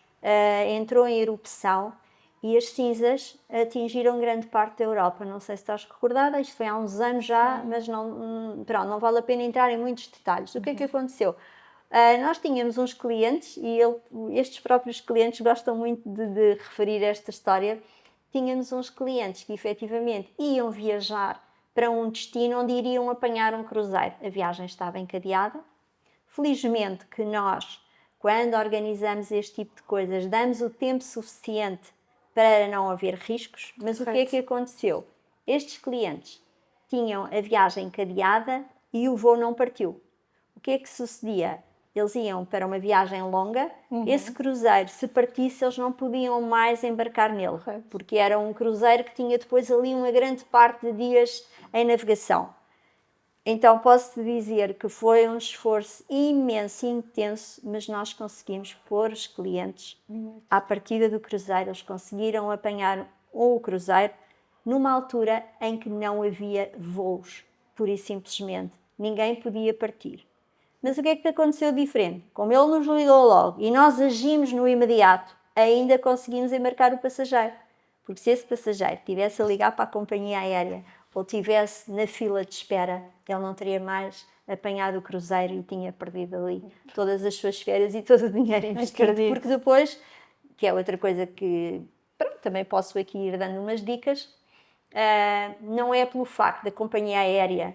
entrou em erupção e as cinzas atingiram grande parte da Europa. Não sei se estás recordada, isto foi há uns anos já, mas pronto, não vale a pena entrar em muitos detalhes. O que é que aconteceu? Nós tínhamos uns clientes, e estes próprios clientes gostam muito de referir esta história. Tínhamos uns clientes que efetivamente iam viajar para um destino onde iriam apanhar um cruzeiro. A viagem estava encadeada. Felizmente que nós, quando organizamos este tipo de coisas, damos o tempo suficiente para não haver riscos, mas o que é que aconteceu? Estes clientes tinham a viagem encadeada e o voo não partiu. O que é que sucedia? Eles iam para uma viagem longa, esse cruzeiro, se partisse, eles não podiam mais embarcar nele, porque era um cruzeiro que tinha depois ali uma grande parte de dias em navegação. Então posso-te dizer que foi um esforço imenso e intenso, mas nós conseguimos pôr os clientes à partida do cruzeiro. Eles conseguiram apanhar o cruzeiro numa altura em que não havia voos, pura e simplesmente. Ninguém podia partir. Mas o que é que aconteceu diferente? Como ele nos ligou logo e nós agimos no imediato, ainda conseguimos embarcar o passageiro. Porque se esse passageiro estivesse a ligar para a companhia aérea ou estivesse na fila de espera, ele não teria mais apanhado o cruzeiro e tinha perdido ali todas as suas férias e todo o dinheiro investido. Porque depois, que é outra coisa que pronto, também posso aqui ir dando umas dicas, não é pelo facto da companhia aérea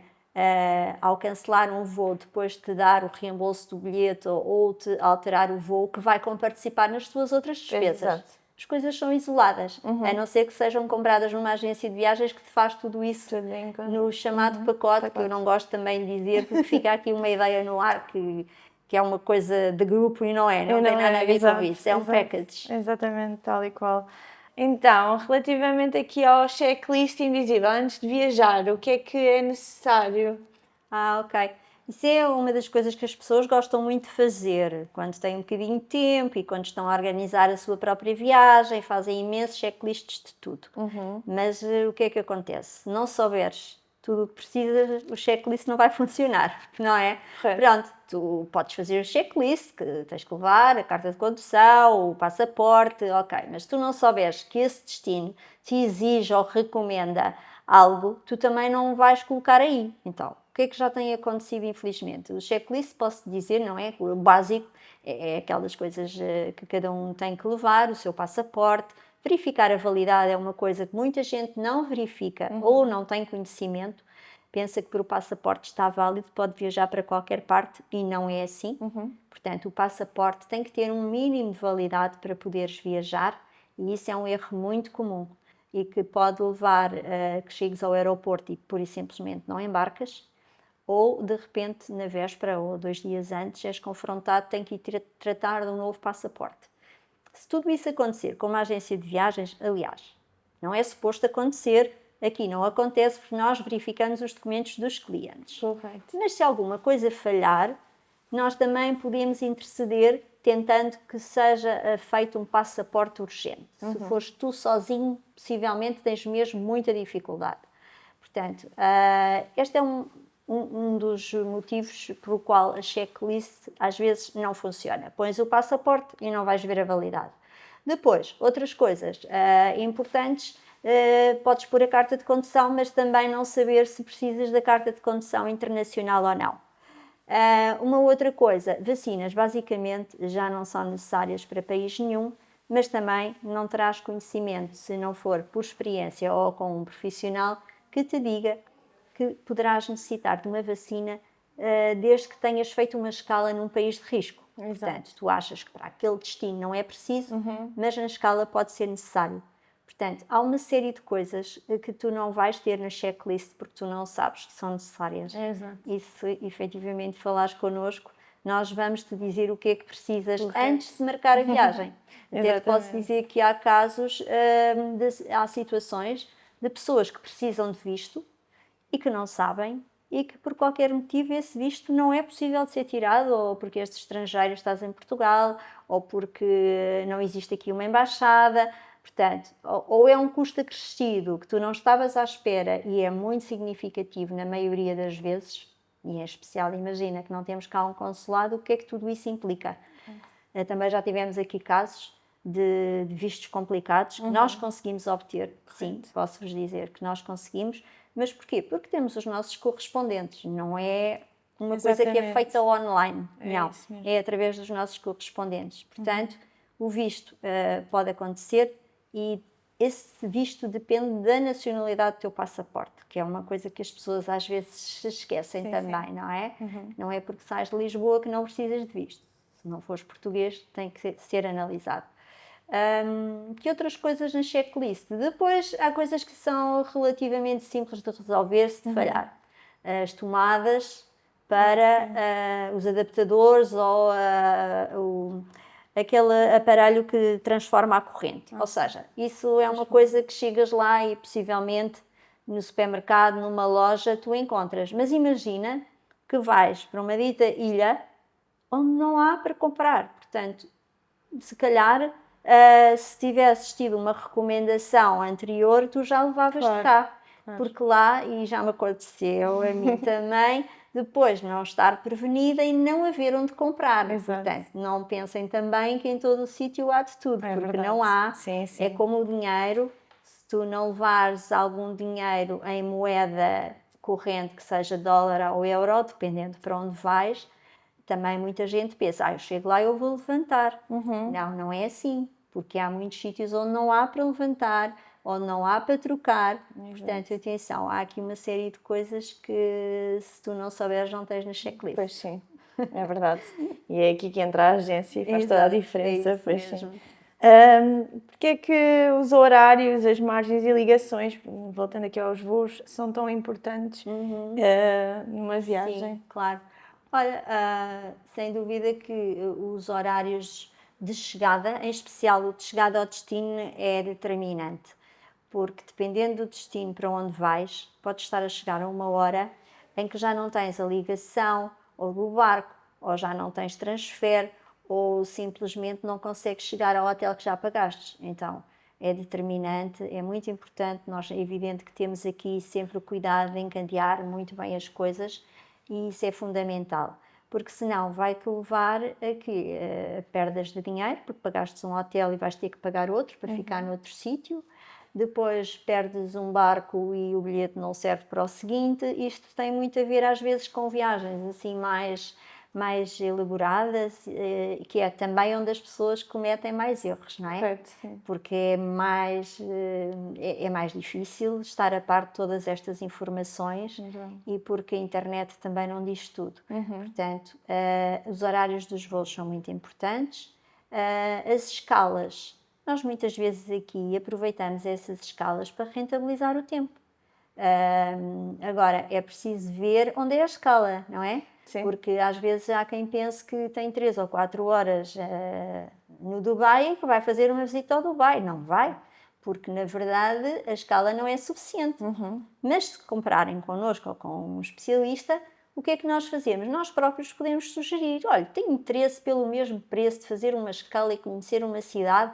ao cancelar um voo, depois de te dar o reembolso do bilhete ou te alterar o voo, que vai comparticipar nas tuas outras despesas.
Exato.
As coisas são isoladas, a não ser que sejam compradas numa agência de viagens que te faz tudo isso no chamado pacote, que eu não gosto também de dizer, porque fica aqui uma ideia no ar que é uma coisa de grupo e não é, não tem nada a ver com isso, é um package.
Exatamente, tal e qual. Então, relativamente aqui ao checklist invisível, antes de viajar, o que é necessário?
Ok. Isso é uma das coisas que as pessoas gostam muito de fazer, quando têm um bocadinho de tempo e quando estão a organizar a sua própria viagem, fazem imensos checklists de tudo. Mas o que é que acontece? Se não souberes tudo o que precisas, o checklist não vai funcionar, não é?
Correto.
Pronto, tu podes fazer o checklist, que tens que levar a carta de condução, o passaporte, ok, mas se tu não souberes que esse destino te exige ou recomenda algo, tu também não vais colocar aí. Então, o que é que já tem acontecido, infelizmente? O checklist, posso dizer, não é? O básico é aquelas coisas que cada um tem que levar, o seu passaporte. Verificar a validade é uma coisa que muita gente não verifica ou não tem conhecimento. Pensa que por o passaporte está válido, pode viajar para qualquer parte e não é assim. Portanto, o passaporte tem que ter um mínimo de validade para poderes viajar e isso é um erro muito comum e que pode levar a que chegues ao aeroporto e pura e simplesmente não embarcas, ou de repente na véspera ou 2 dias antes és confrontado, tem que ir tratar de um novo passaporte. Se tudo isso acontecer com uma agência de viagens, aliás, não é suposto acontecer, aqui não acontece porque nós verificamos os documentos dos clientes.
Correto.
Mas se alguma coisa falhar, nós também podemos interceder tentando que seja feito um passaporte urgente. Se fores tu sozinho, possivelmente tens mesmo muita dificuldade. Portanto, este é um dos motivos pelo qual a checklist às vezes não funciona. Pões o passaporte e não vais ver a validade. Depois, outras coisas importantes, podes pôr a carta de condução, mas também não saber se precisas da carta de condução internacional ou não. Uma outra coisa, vacinas basicamente já não são necessárias para país nenhum, mas também não terás conhecimento, se não for por experiência ou com um profissional, que te diga que poderás necessitar de uma vacina desde que tenhas feito uma escala num país de risco.
Exato.
Portanto, tu achas que para aquele destino não é preciso, mas na escala pode ser necessário. Portanto, há uma série de coisas que tu não vais ter na checklist porque tu não sabes que são necessárias.
Exato.
E se efetivamente falares connosco, nós vamos te dizer o que é que precisas antes de marcar a viagem. Até te posso dizer que há casos, há situações de pessoas que precisam de visto e que não sabem e que por qualquer motivo esse visto não é possível de ser tirado, ou porque este estrangeiro estás em Portugal, ou porque não existe aqui uma embaixada. Portanto, ou é um custo acrescido que tu não estavas à espera e é muito significativo na maioria das vezes, e em especial imagina que não temos cá um consulado, o que é que tudo isso implica? Também já tivemos aqui casos de vistos complicados que nós conseguimos obter, sim, posso-vos dizer que nós conseguimos, mas porquê? Porque temos os nossos correspondentes, não é uma coisa que é feita online, não, é através dos nossos correspondentes. Portanto, o visto pode acontecer e esse visto depende da nacionalidade do teu passaporte, que é uma coisa que as pessoas às vezes se esquecem também, não é? Não é porque sais de Lisboa que não precisas de visto. Se não fores português, tem que ser analisado. Que outras coisas na checklist? Depois, há coisas que são relativamente simples de resolver se falhar. As tomadas para os adaptadores ou aquele aparelho que transforma a corrente. Ou seja, isso é uma coisa que chegas lá e possivelmente no supermercado, numa loja, tu encontras. Mas imagina que vais para uma dita ilha onde não há para comprar. Portanto, se calhar, se tivesses tido uma recomendação anterior, tu já levavas de cá. Porque lá, e já me aconteceu a mim também, depois não estar prevenida e não haver onde comprar.
Exato.
Portanto, não pensem também que em todo o sítio há de tudo, porque
verdade.
não há.
Sim.
É como o dinheiro, se tu não levares algum dinheiro em moeda corrente, que seja dólar ou euro, dependendo para onde vais, também muita gente pensa, eu chego lá e eu vou levantar. Não é assim, porque há muitos sítios onde não há para levantar, onde não há para trocar. Portanto, atenção, há aqui uma série de coisas que se tu não souberes não tens na checklist.
Pois sim, é verdade. E é aqui que entra a agência e faz toda a diferença.
É isso
pois
mesmo.
sim. Porque é que os horários, as margens e ligações, voltando aqui aos voos, são tão importantes numa viagem?
Sim, claro. Olha, sem dúvida que os horários de chegada, em especial o de chegada ao destino, é determinante. Porque dependendo do destino para onde vais, podes estar a chegar a uma hora em que já não tens a ligação ou do barco, ou já não tens transfer, ou simplesmente não consegues chegar ao hotel que já pagaste. Então, é determinante, é muito importante. Nós, é evidente que temos aqui sempre o cuidado de encandear muito bem as coisas e isso é fundamental. Porque senão vai-te levar a que perdas de dinheiro, porque pagaste um hotel e vais ter que pagar outro para ficar noutro sítio. Depois perdes um barco e o bilhete não serve para o seguinte. Isto tem muito a ver às vezes com viagens assim mais elaboradas, que é também onde as pessoas cometem mais erros, não é?
Correto, sim.
Porque é mais difícil estar a par de todas estas informações e porque a internet também não diz tudo. Portanto, os horários dos voos são muito importantes. As escalas, nós muitas vezes aqui aproveitamos essas escalas para rentabilizar o tempo. Agora, é preciso ver onde é a escala, não é?
Sim.
Porque às vezes há quem pense que tem 3 ou 4 horas no Dubai e que vai fazer uma visita ao Dubai. Não vai, porque na verdade a escala não é suficiente. Mas se comprarem connosco ou com um especialista, o que é que nós fazemos? Nós próprios podemos sugerir, olha, tenho interesse pelo mesmo preço de fazer uma escala e conhecer uma cidade,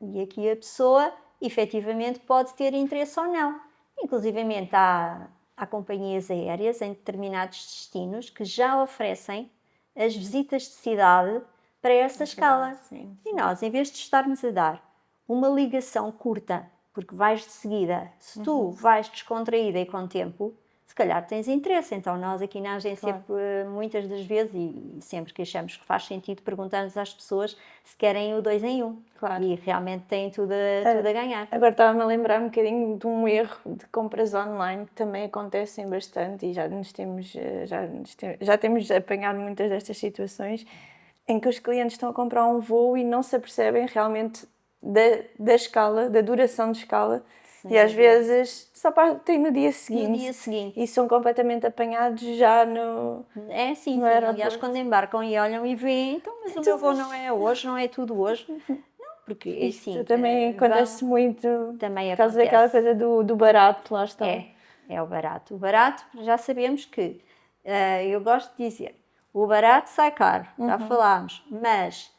e aqui a pessoa efetivamente pode ter interesse ou não. Inclusivamente há companhias aéreas em determinados destinos que já oferecem as visitas de cidade para essa escala.
Sim.
E nós, em vez de estarmos a dar uma ligação curta, porque vais de seguida, se tu vais descontraída e com tempo, se calhar tens interesse. Então nós aqui na agência,
Claro.
muitas das vezes, e sempre que achamos que faz sentido, perguntamos às pessoas se querem o 2 em 1.
Claro.
E realmente têm tudo a ganhar.
Agora estava-me a lembrar um bocadinho de um erro de compras online que também acontecem bastante e já temos apanhado muitas destas situações em que os clientes estão a comprar um voo e não se apercebem realmente da escala, da duração de escala.
Sim,
e às vezes só partem no dia seguinte.
No dia seguinte.
E são completamente apanhados já no...
É sim,
No
sim.
aeroporto.
Aliás, quando embarcam e olham e veem, então, mas o meu voo não é hoje, não é tudo hoje. Não, porque
Isto
assim,
também acontece muito
também
por causa daquela
acontece.
coisa do barato, lá está.
É o barato. O barato, já sabemos que, eu gosto de dizer, o barato sai caro, já falámos, mas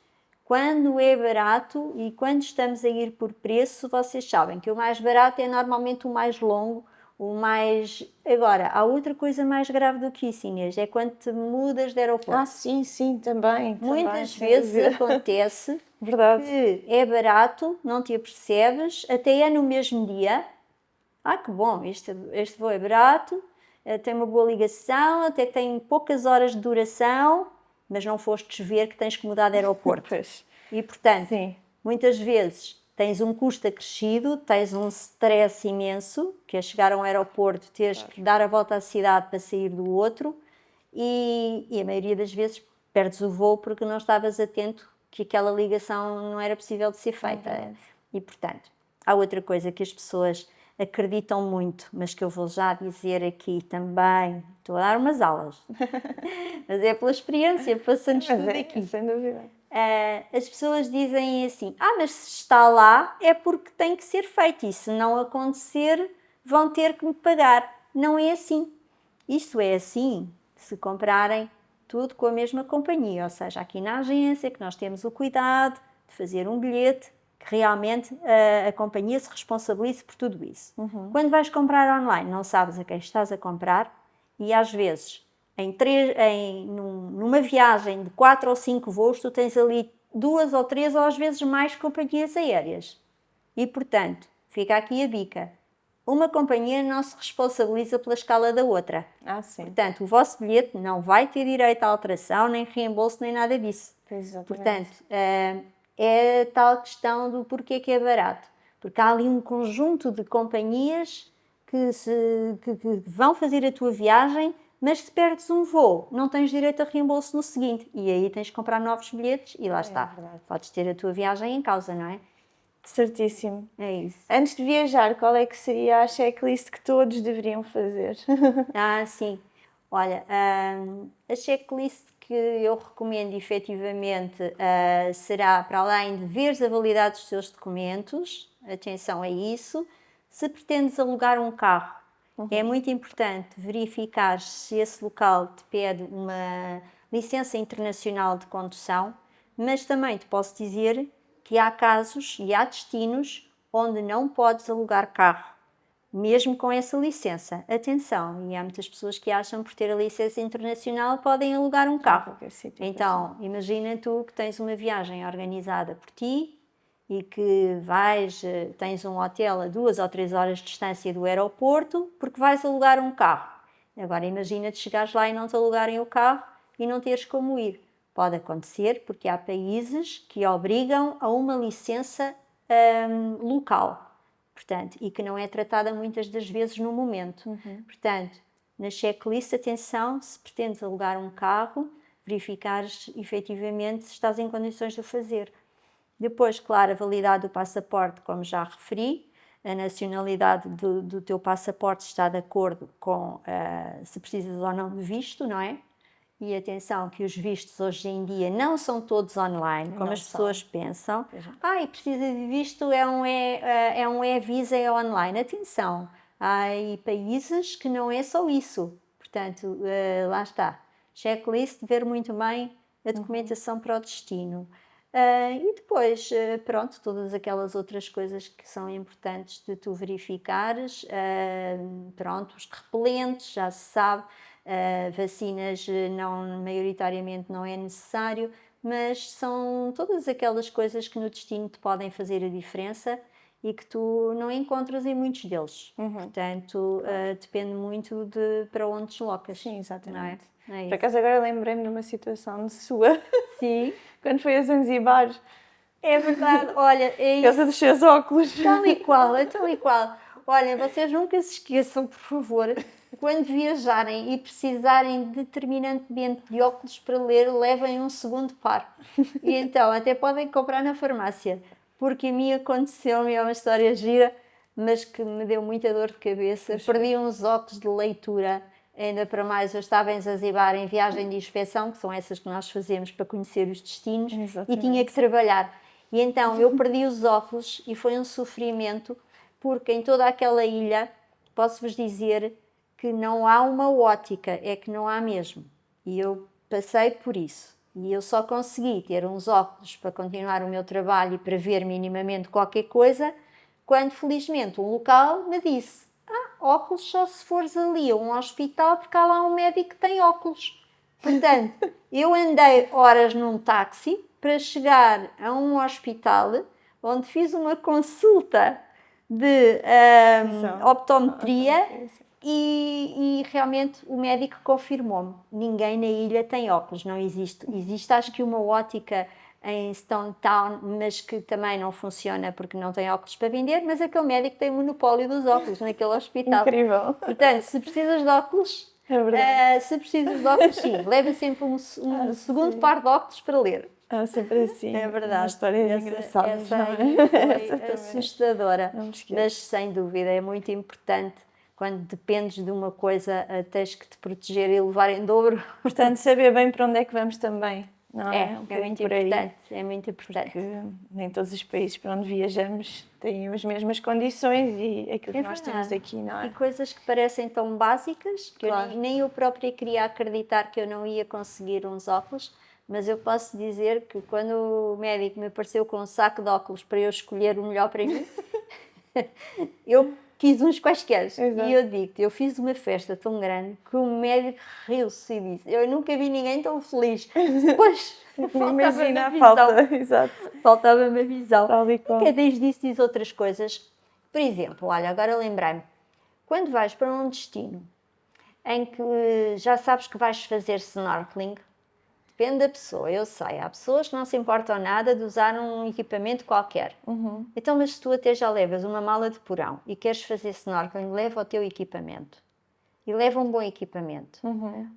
quando é barato e quando estamos a ir por preço, vocês sabem que o mais barato é normalmente o mais longo, o mais... Agora, há outra coisa mais grave do que isso, Inês, é quando te mudas de aeroporto.
Sim, também.
Muitas
sem
vezes
dúvida.
acontece
Verdade.
que é barato, não te apercebes, até é no mesmo dia. Que bom, este voo é barato, tem uma boa ligação, até tem poucas horas de duração, mas não fostes ver que tens que mudar de aeroporto.
Pois.
E, portanto,
Sim.
muitas vezes tens um custo acrescido, tens um stress imenso, que é chegar a um aeroporto, teres que dar a volta à cidade para sair do outro, e a maioria das vezes perdes o voo porque não estavas atento que aquela ligação não era possível de ser feita. E, portanto, há outra coisa que as pessoas acreditam muito, mas que eu vou já dizer aqui também. Estou a dar umas aulas, mas é pela experiência, passando tudo aqui.
Sem dúvida.
As pessoas dizem assim, mas se está lá é porque tem que ser feito e se não acontecer vão ter que me pagar. Não é assim. Isto é assim se comprarem tudo com a mesma companhia, ou seja, aqui na agência que nós temos o cuidado de fazer um bilhete que realmente a companhia se responsabilize por tudo isso. Quando vais comprar online não sabes a quem estás a comprar e às vezes numa viagem de 4 ou 5 voos, tu tens ali 2 ou 3 ou às vezes mais companhias aéreas. E, portanto, fica aqui a dica. Uma companhia não se responsabiliza pela escala da outra.
Sim.
Portanto, o vosso bilhete não vai ter direito à alteração, nem reembolso, nem nada disso.
Exatamente.
Portanto, é tal questão do porquê que é barato. Porque há ali um conjunto de companhias que vão fazer a tua viagem, mas se perdes um voo, não tens direito a reembolso no seguinte. E aí tens de comprar novos bilhetes e lá está.
Verdade.
Podes ter a tua viagem em causa, não é?
Certíssimo.
É isso.
Antes de viajar, qual é que seria a checklist que todos deveriam fazer?
Sim. Olha, a checklist que eu recomendo efetivamente será, para além de veres a validade dos teus documentos, atenção a isso, se pretendes alugar um carro, é muito importante verificar se esse local te pede uma licença internacional de condução, mas também te posso dizer que há casos e há destinos onde não podes alugar carro, mesmo com essa licença. Atenção, e há muitas pessoas que acham que por ter a licença internacional podem alugar um carro. Então, imagina tu que tens uma viagem organizada por ti e que tens um hotel a 2 ou 3 horas de distância do aeroporto porque vais alugar um carro. Agora imagina-te chegares lá e não te alugarem o carro e não teres como ir. Pode acontecer porque há países que obrigam a uma licença local, portanto, e que não é tratada muitas das vezes no momento. Portanto, na checklist, atenção, se pretendes alugar um carro, verificares efetivamente se estás em condições de o fazer. Depois, claro, a validade do passaporte, como já referi, a nacionalidade do teu passaporte está de acordo com se precisas ou não de visto, não é? E atenção que os vistos hoje em dia não são todos online, como as pessoas pensam. E precisa de visto, é um e-visa, é online. Atenção, há aí países que não é só isso. Portanto, lá está. Checklist, ver muito bem a documentação para o destino. E depois, pronto, todas aquelas outras coisas que são importantes de tu verificares. Pronto, os repelentes, já se sabe. Vacinas maioritariamente não é necessário, mas são todas aquelas coisas que no destino te podem fazer a diferença e que tu não encontras em muitos deles. Portanto, depende muito de para onde deslocas.
Sim, exatamente.
Não é? É
Por
isso.
acaso agora lembrei-me de uma situação de sua,
Sim,
quando foi a Zanzibar,
é verdade. Olha, é
por causa
isso.
dos seus óculos.
Tal e qual, é tal e qual. Olhem, vocês nunca se esqueçam, por favor, quando viajarem e precisarem determinantemente de óculos para ler, levem um segundo par. E então, até podem comprar na farmácia, porque a mim aconteceu-me, é uma história gira, mas que me deu muita dor de cabeça. Perdi uns óculos de leitura, ainda para mais eu estava em Zanzibar em viagem de inspeção, que são essas que nós fazemos para conhecer os destinos, e
Exatamente.
tinha que trabalhar. E então eu perdi os óculos e foi um sofrimento, porque em toda aquela ilha, posso-vos dizer que não há uma ótica, é que não há mesmo. E eu passei por isso. E eu só consegui ter uns óculos para continuar o meu trabalho e para ver minimamente qualquer coisa, quando felizmente um local me disse: óculos só se fores ali a um hospital, porque há lá um médico que tem óculos. Portanto, eu andei horas num táxi para chegar a um hospital onde fiz uma consulta de optometria e realmente o médico confirmou-me. Ninguém na ilha tem óculos, não existe. Existe acho que uma ótica em Stone Town, mas que também não funciona porque não tem óculos para vender, mas aquele médico tem o monopólio dos óculos naquele hospital.
Incrível.
Portanto, se precisas de óculos,
É verdade.
se precisas de óculos, sim, leva sempre um segundo par de óculos para ler.
Sempre assim.
É verdade.
Histórias engraçadas.
Essa
não
aí
é?
foi
Essa também.
assustadora.
Não me esqueço.
Mas sem dúvida é muito importante, quando dependes de uma coisa, tens que te proteger e levar em dobro.
Portanto, saber bem para onde é que vamos também. Não é?
É
bocadinho
muito
por aí.
importante. É muito importante.
Porque nem todos os países para onde viajamos têm as mesmas condições e aquilo que nós temos aqui, não
E
é?
coisas que parecem tão básicas que
Claro.
nem eu própria queria acreditar que eu não ia conseguir uns óculos, mas eu posso dizer que quando o médico me apareceu com um saco de óculos para eu escolher o melhor para mim, eu quis uns quaisquer.
Exato.
E eu digo-te, eu fiz uma festa tão grande que o médico riu-se e disse: eu nunca vi ninguém tão feliz. Pois,
Imagina a
faltava-me
falta. Exato.
Faltava-me a visão.
Tal e qual.
Cada vez disso diz outras coisas. Por exemplo, olha, agora lembrei-me, quando vais para um destino em que já sabes que vais fazer snorkeling, depende da pessoa, eu sei, há pessoas que não se importam nada de usar um equipamento qualquer. Então, mas se tu até já levas uma mala de porão e queres fazer snorkeling, leva o teu equipamento. E leva um bom equipamento.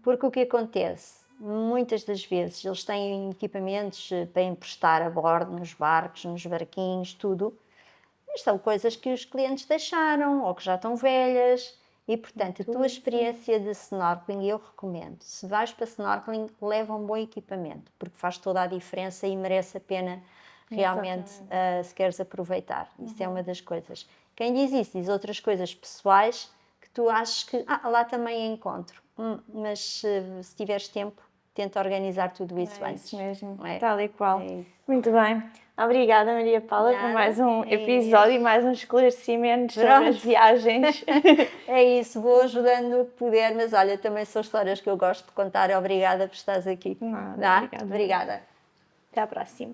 Porque o que acontece? Muitas das vezes eles têm equipamentos para emprestar a bordo, nos barcos, nos barquinhos, tudo. Mas são coisas que os clientes deixaram ou que já estão velhas. E, portanto, a tua experiência de snorkeling, eu recomendo. Se vais para snorkeling, leva um bom equipamento, porque faz toda a diferença e merece a pena realmente, se queres aproveitar. Isso é uma das coisas. Quem diz isso diz outras coisas pessoais que tu achas que lá também encontro. Mas se tiveres tempo, tenta organizar tudo isso antes.
Isso mesmo,
É.
tal e qual.
É isso.
Muito bem. Obrigada, Maria Paula, por
Nada,
mais um
é
episódio e mais uns esclarecimentos sobre
Pronto.
as viagens.
É isso, vou ajudando no que puder, mas olha, também são histórias que eu gosto de contar. Obrigada por estares aqui.
Nada,
Tá?
obrigada.
Obrigada.
Até à próxima.